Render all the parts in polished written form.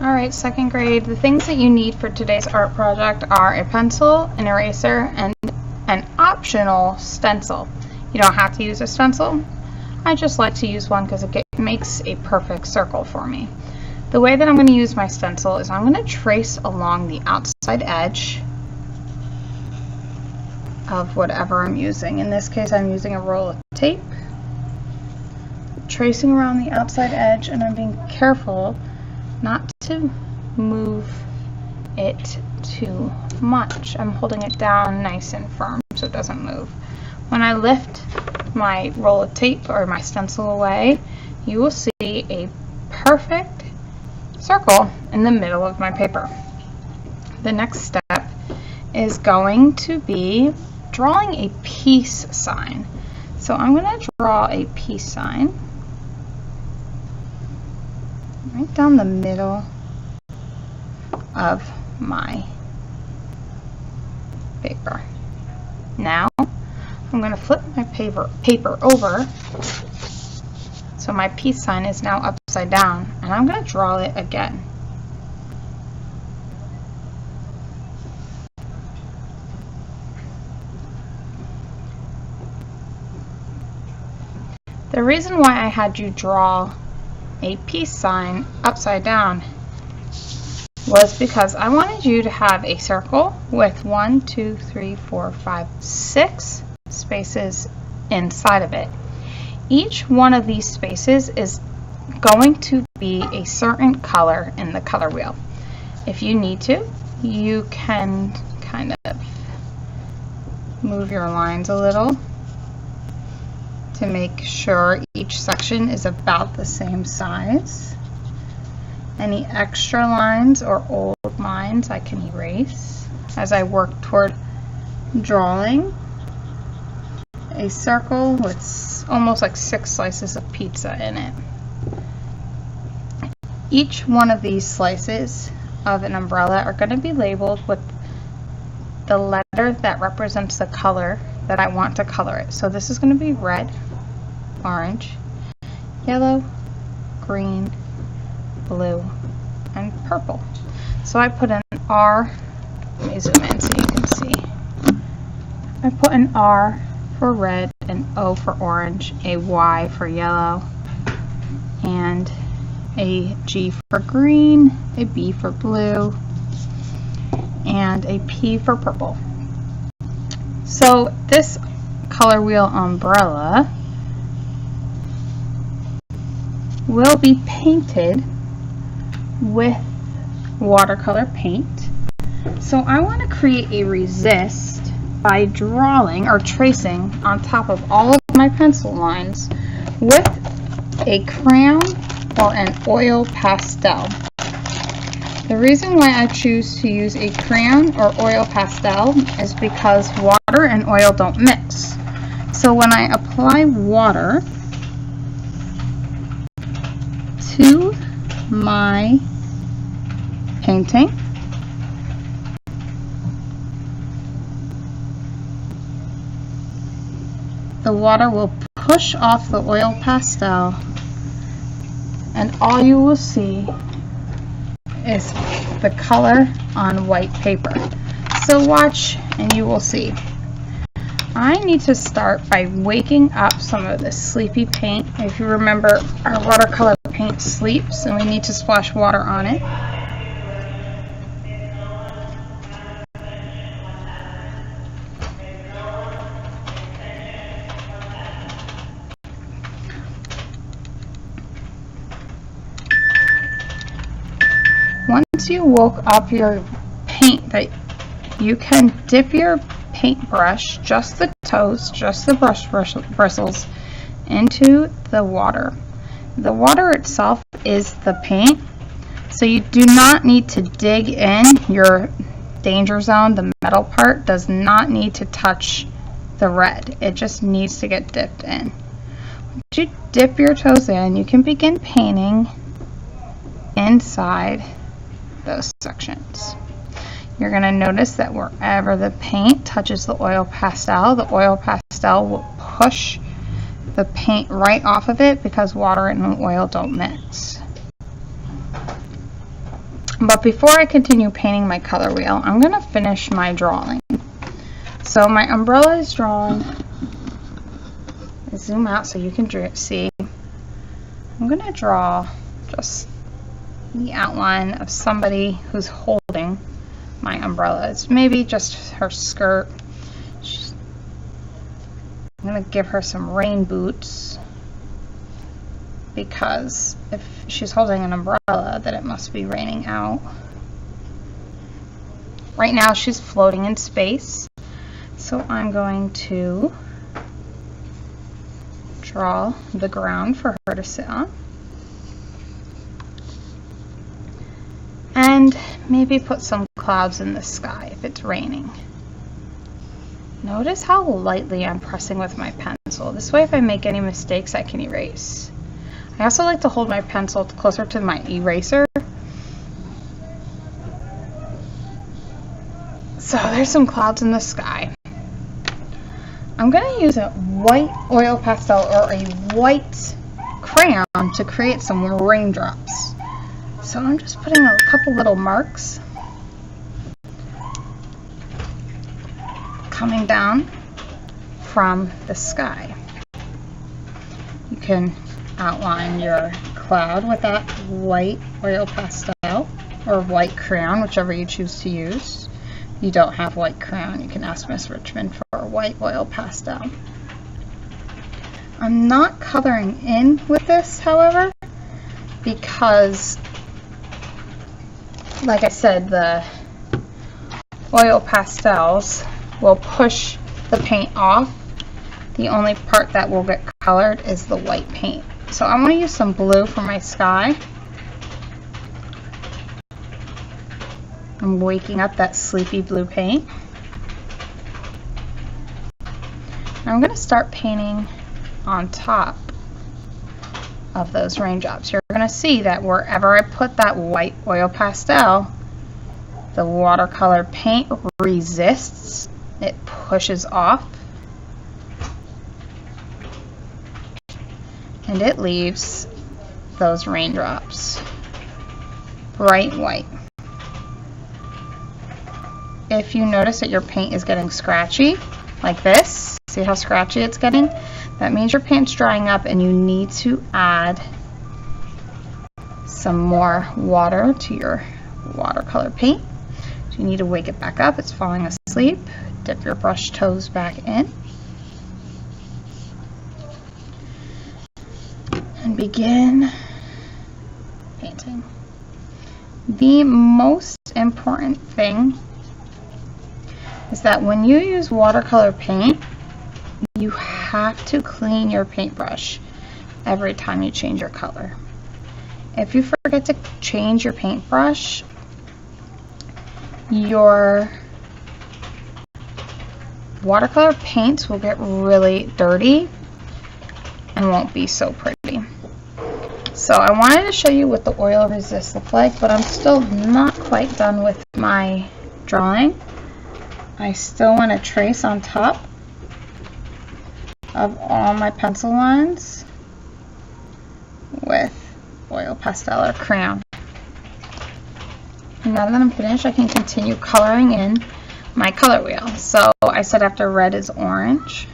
Alright, second grade, the things that you need for today's art project are a pencil, an eraser, and an optional stencil. You don't have to use a stencil. I just like to use one because it makes a perfect circle for me. The way that I'm going to use my stencil is I'm going to trace along the outside edge of whatever I'm using. In this case, I'm using a roll of tape. Tracing around the outside edge, and I'm being careful not to move it too much. I'm holding it down nice and firm so it doesn't move. When I lift my roll of tape or my stencil away, you will see a perfect circle in the middle of my paper. The next step is going to be drawing a peace sign. So I'm going to draw a peace sign right down the middle of my paper. Now I'm going to flip my paper over so my peace sign is now upside down, and I'm going to draw it again. The reason why I had you draw a peace sign upside down was because I wanted you to have a circle with 1, 2, 3, 4, 5, 6 spaces inside of it. Each one of these spaces is going to be a certain color in the color wheel. If you need to, you can kind of move your lines a little to make sure each section is about the same size. Any extra lines or old lines I can erase as I work toward drawing a circle with almost like 6 slices of pizza in it. Each one of these slices of an umbrella are going to be labeled with the letter that represents the color that I want to color it. So this is going to be red, orange, yellow, green, blue, and purple. So I put an R, let me zoom in so you can see. I put an R for red, an O for orange, a Y for yellow, and a G for green, a B for blue, and a P for purple. So this color wheel umbrella will be painted with watercolor paint. So I want to create a resist by drawing or tracing on top of all of my pencil lines with a crayon or an oil pastel. The reason why I choose to use a crayon or oil pastel is because water and oil don't mix. So when I apply water to my painting, the water will push off the oil pastel, and all you will see is the color on white paper. So watch and you will see. I need to start by waking up some of the sleepy paint. If you remember, our watercolor paint sleeps and we need to splash water on it. Once you woke up your paint, that you can dip your paintbrush, just the toes, just the brush bristles, into the water. The water itself is the paint, so you do not need to dig in. Your danger zone, the metal part, does not need to touch the red. It just needs to get dipped in. Once you dip your toes in, you can begin painting inside those sections. You're going to notice that wherever the paint touches the oil pastel will push the paint right off of it because water and oil don't mix. But before I continue painting my color wheel, I'm going to finish my drawing. So my umbrella is drawn. Zoom out so you can see. I'm going to draw just the outline of somebody who's holding my umbrella. It's maybe just her skirt. I'm going to give her some rain boots, because if she's holding an umbrella, then it must be raining out. Right now she's floating in space, so I'm going to draw the ground for her to sit on. And maybe put some clouds in the sky if it's raining. Notice how lightly I'm pressing with my pencil. This way, if I make any mistakes, I can erase. I also like to hold my pencil closer to my eraser. So there's some clouds in the sky. I'm going to use a white oil pastel or a white crayon to create some raindrops. So I'm just putting a couple little marks coming down from the sky. You can outline your cloud with that white oil pastel or white crayon, whichever you choose to use. If you don't have white crayon, you can ask Miss Richmond for a white oil pastel. I'm not coloring in with this, however, because like I said, the oil pastels will push the paint off. The only part that will get colored is the white paint. So I'm going to use some blue for my sky. I'm waking up that sleepy blue paint. I'm going to start painting on top of those raindrops. You're going to see that wherever I put that white oil pastel, the watercolor paint resists. It pushes off. And it leaves those raindrops bright white. If you notice that your paint is getting scratchy, like this, see how scratchy it's getting? That means your paint's drying up and you need to add some more water to your watercolor paint. So you need to wake it back up. It's falling asleep. Dip your brush toes back in. And begin painting. The most important thing is that when you use watercolor paint, you have to clean your paintbrush every time you change your color. If you forget to change your paintbrush, your watercolor paints will get really dirty and won't be so pretty. So I wanted to show you what the oil resist looks like, but I'm still not quite done with my drawing. I still want to trace on top of all my pencil lines with oil pastel or crayon. And now that I'm finished, I can continue coloring in my color wheel. So I said after red is orange.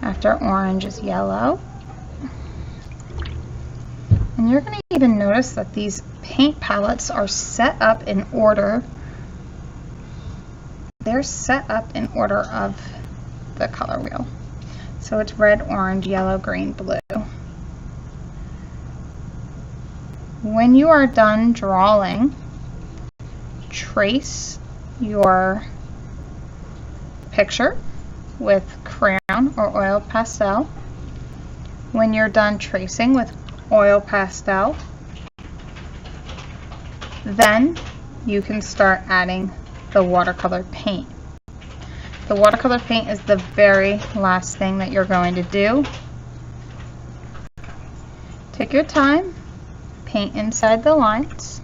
After orange is yellow. And you're going to even notice that these paint palettes are set up in order. They're set up in order of the color wheel. So it's red, orange, yellow, green, blue. When you are done drawing, trace your picture with crayon or oil pastel. When you're done tracing with oil pastel, then you can start adding the watercolor paint. The watercolor paint is the very last thing that you're going to do. Take your time, paint inside the lines.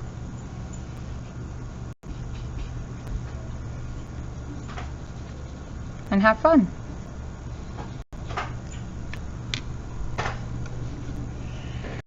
and have fun.